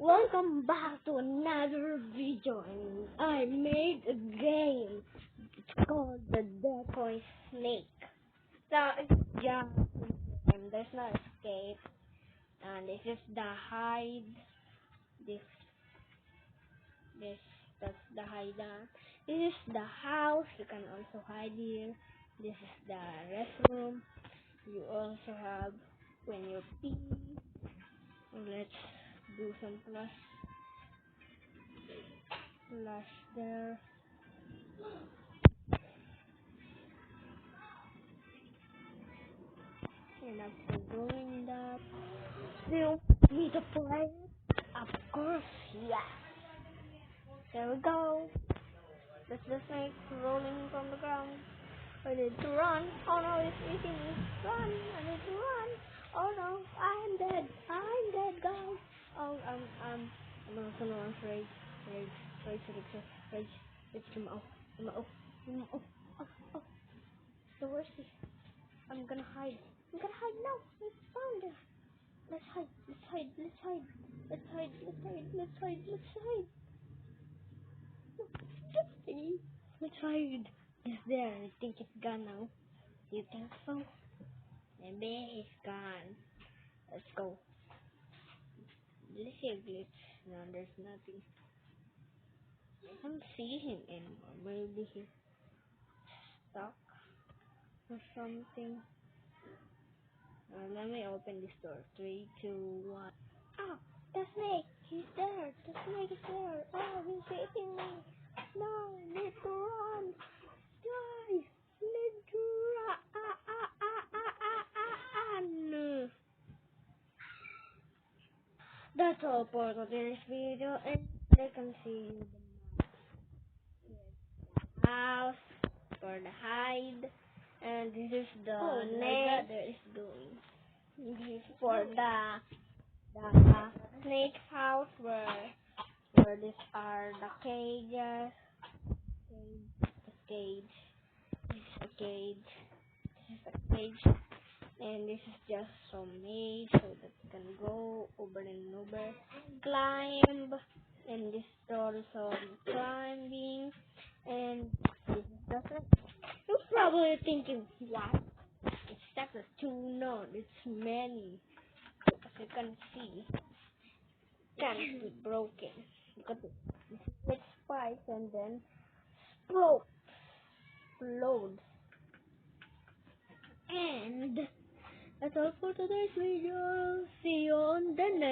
Welcome back to another video, and I made a game. It's called the Decoy Snake. So it's just a game. There's no escape, and this is the hide. This that's the hide. This is the house. You can also hide here. This is the restroom. You also have when you pee. Let's do some plus there. And after doing that, do you want me to play it? Of course, yes. There we go. That's the snake rolling from the ground. I need to run. Oh no, it's eating me. Run! I need to run. Oh no, I'm dead. I'm dead, guys. Oh, I'm also no afraid. Rage. It's Jumao. Oh. So where's he? I'm gonna hide. No, it's found her. Let's hide. Let's hide. It's there. I think it's gone now. You think so? Maybe it's gone. Let's go. Let's see a glitch. No, there's nothing. I don't see him anymore. Maybe he's stuck or something. Let me open this door. 3, 2, 1. Oh, the snake! He's there! The snake is there! Oh, he's eating me! No, need to run! Guys, need to run! That's all for today's video, and I can see the house for the hide, and this is the snake is doing. This is for the snake house where these are the cages. This is a cage, and this is just some maze so that you can go over and over, climb, and this door is all climbing, and this is just it. You're probably thinking, what? It's chapter 2, no, it's many. As you can see, can't be broken. Look at this. It spikes and then explodes. And that's all for today's video. See you on the next